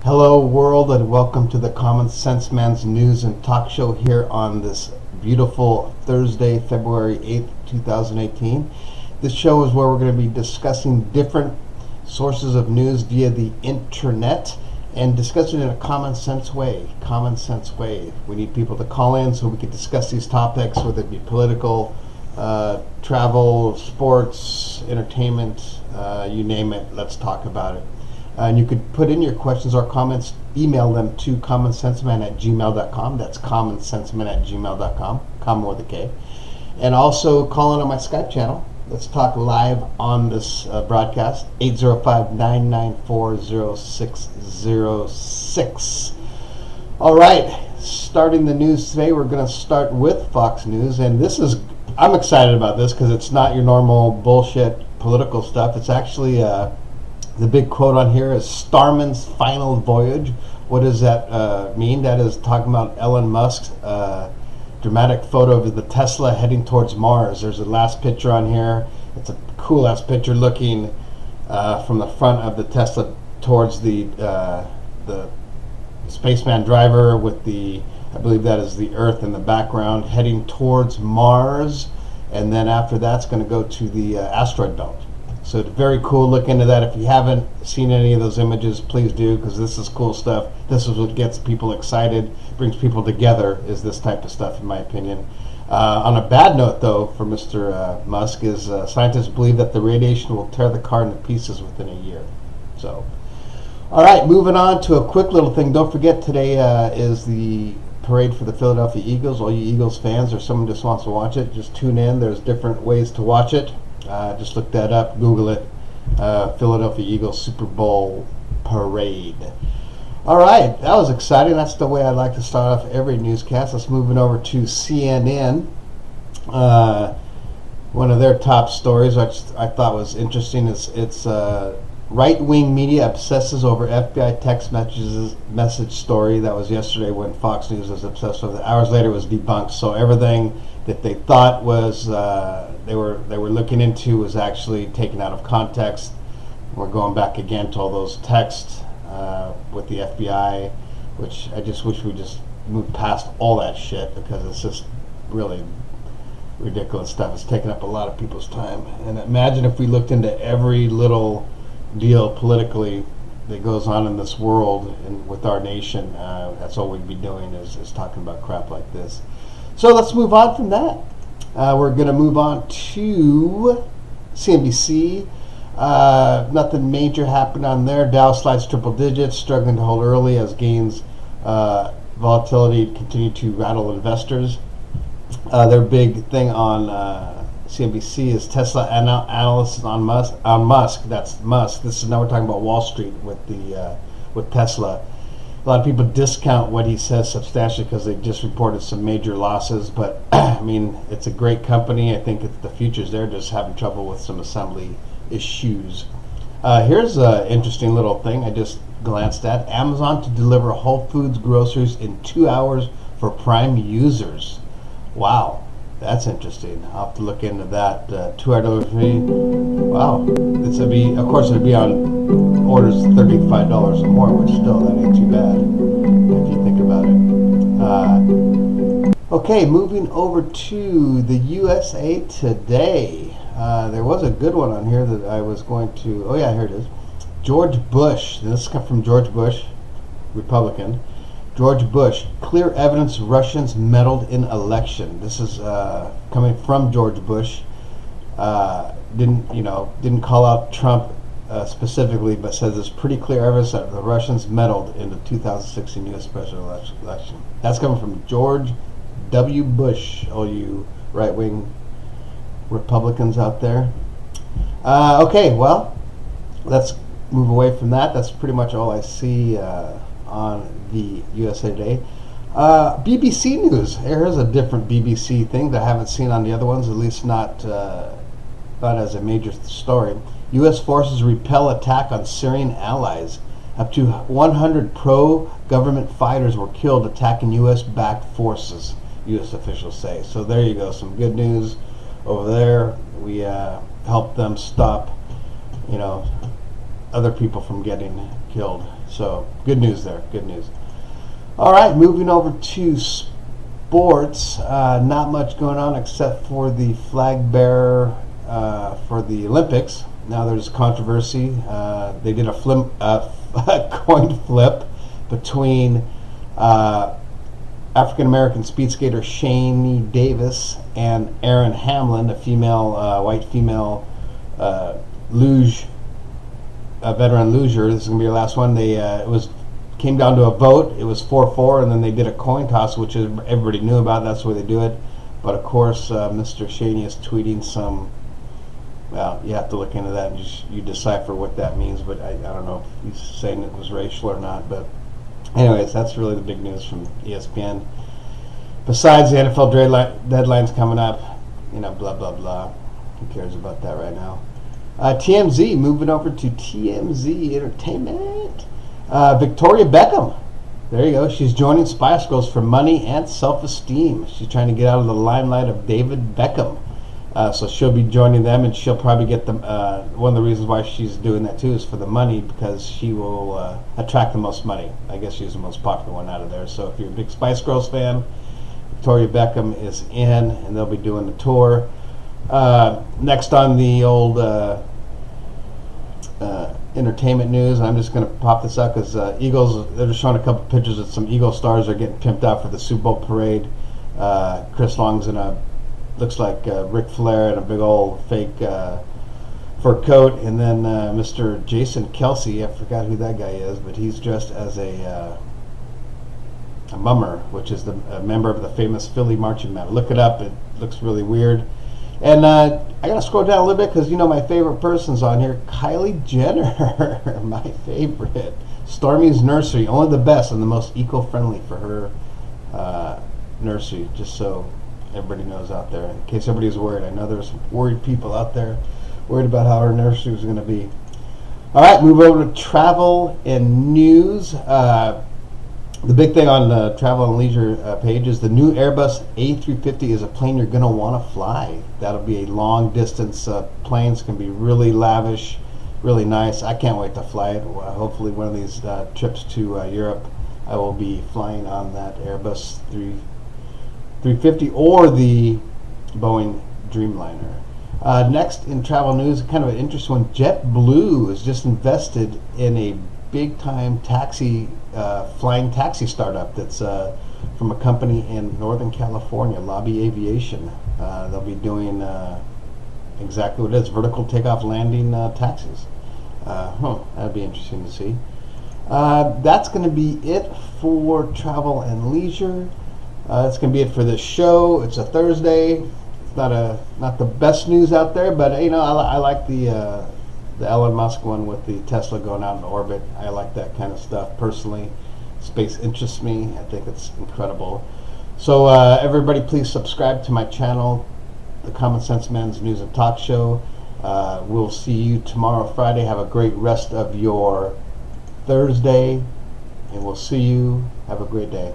Hello world, and welcome to the Common Sense Man's news and talk show here on this beautiful Thursday, February 8th, 2018. This show is where we're going to be discussing different sources of news via the internet and discussing it in a common sense way. We need people to call in so we can discuss these topics, whether it be political, travel, sports, entertainment, you name it. Let's talk about it. And you could put in your questions or comments, email them to commonsenseman@gmail.com. That's commonsenseman@gmail.com, common with a K. And also call in on my Skype channel. Let's talk live on this broadcast, 805-994-0606. All right, starting the news today, we're going to start with Fox News. And I'm excited about this because it's not your normal bullshit political stuff. It's actually the big quote on here is Starman's final voyage. What does that mean? That is talking about Elon Musk's dramatic photo of the Tesla heading towards Mars. There's a last picture on here. It's a cool ass picture looking from the front of the Tesla towards the spaceman driver with I believe that is the Earth in the background, heading towards Mars. And then after that's going to go to the asteroid belt. So it's very cool. Look into that. If you haven't seen any of those images, please do, because this is cool stuff. This is what gets people excited, brings people together, is this type of stuff, in my opinion. On a bad note, though, for Mr. Musk, is scientists believe that the radiation will tear the car into pieces within a year. So, all right, moving on to a quick little thing. Don't forget, today is the parade for the Philadelphia Eagles. All you Eagles fans or someone just wants to watch it, just tune in. There's different ways to watch it. Just look that up, Google it, Philadelphia Eagles Super Bowl Parade. All right, that was exciting. That's the way I like to start off every newscast. Let's move over to CNN. One of their top stories, which I thought was interesting, is it's right-wing media obsesses over FBI text message story. That was yesterday when Fox News was obsessed with it. Hours later, it was debunked. So everything that they thought was they were looking into was actually taken out of context. We're going back again to all those texts with the FBI, which I just wish we just moved past all that shit, because it's just really ridiculous stuff. It's taking up a lot of people's time. And imagine if we looked into every little deal politically that goes on in this world and with our nation. That's all we'd be doing is talking about crap like this. So let's move on from that. We're going to move on to CNBC. Nothing major happened on there. Dow slides triple digits, struggling to hold early as gains volatility continue to rattle investors. Their big thing on CNBC is Tesla analysis on Musk. That's Musk. This is now we're talking about Wall Street with Tesla. A lot of people discount what he says substantially because they just reported some major losses. But I mean, it's a great company. I think the future's there. Just having trouble with some assembly issues. Here's an interesting little thing I just glanced at. Amazon to deliver Whole Foods groceries in 2 hours for Prime users. Wow. That's interesting. I'll have to look into that. $2 delivery. Wow. Of course, it'd be on orders $35 or more, which still, that ain't too bad if you think about it. Okay, moving over to the USA Today. There was a good one on here that I was going to. Oh, yeah, here it is. George Bush. This comes from George Bush, Republican. George Bush, clear evidence Russians meddled in election. This is coming from George Bush. Didn't call out Trump specifically, but says there's pretty clear evidence that the Russians meddled in the 2016 U.S. presidential election. That's coming from George W. Bush, all you right-wing Republicans out there. Okay, well, let's move away from that. That's pretty much all I see on the USA Today. BBC News. Here's a different BBC thing that I haven't seen on the other ones, at least not as a major story. U.S. forces repel attack on Syrian allies. Up to 100 pro-government fighters were killed attacking U.S.-backed forces, U.S. officials say. So there you go, some good news over there. We helped them stop, other people from getting killed. So good news there. Good news. All right, moving over to sports. Not much going on except for the flag bearer for the Olympics. Now there's controversy. They did a coin flip between African American speed skater Shani Davis and Erin Hamlin, a female, white female luge, a veteran luger. This is gonna be your last one. They came down to a vote. It was 4-4, and then they did a coin toss, which everybody knew about. That's the way they do it. But of course, Mr. Shani is tweeting some. Well, you have to look into that and you decipher what that means. But I don't know if he's saying it was racial or not. But anyways, that's really the big news from ESPN. Besides the NFL deadline's coming up, blah blah blah. Who cares about that right now? TMZ, moving over to TMZ Entertainment. Victoria Beckham. There you go. She's joining Spice Girls for money and self-esteem. She's trying to get out of the limelight of David Beckham. So she'll be joining them, and she'll probably get them. One of the reasons why she's doing that too is for the money, because she will attract the most money. I guess she's the most popular one out of there. So if you're a big Spice Girls fan, Victoria Beckham is in, and they'll be doing the tour. Next on the old entertainment news, I'm just going to pop this up because Eagles, they're just showing a couple pictures of some Eagle stars are getting pimped out for the Super Bowl parade. Chris Long's in looks like Ric Flair in a big old fake fur coat, and then Mr. Jason Kelsey, I forgot who that guy is, but he's dressed as a mummer, which is a member of the famous Philly marching band. Look it up, it looks really weird. And I got to scroll down a little bit because my favorite person's on here, Kylie Jenner, my favorite. Stormy's nursery, only the best and the most eco-friendly for her nursery, just so everybody knows out there. In case everybody's worried, I know there's some worried people out there worried about how her nursery is going to be. All right, move over to travel and news. The big thing on the travel and leisure page is the new Airbus A350 is a plane you're going to want to fly. That'll be a long distance plane. It's going to be really lavish, really nice. I can't wait to fly it. Hopefully one of these trips to Europe, I will be flying on that Airbus 350 or the Boeing Dreamliner. Next in travel news, kind of an interesting one. JetBlue has just invested in a big-time flying taxi startup that's from a company in Northern California, Lobby Aviation. They'll be doing exactly what it is, vertical takeoff landing taxis. That'd be interesting to see. That's going to be it for travel and leisure. That's going to be it for this show. It's a Thursday. It's not the best news out there, but I like the Elon Musk one with the Tesla going out in orbit. I like that kind of stuff personally. Space interests me. I think it's incredible. So everybody, please subscribe to my channel, the Common Sense Men's News and Talk Show. We'll see you tomorrow, Friday. Have a great rest of your Thursday, and we'll see you. Have a great day.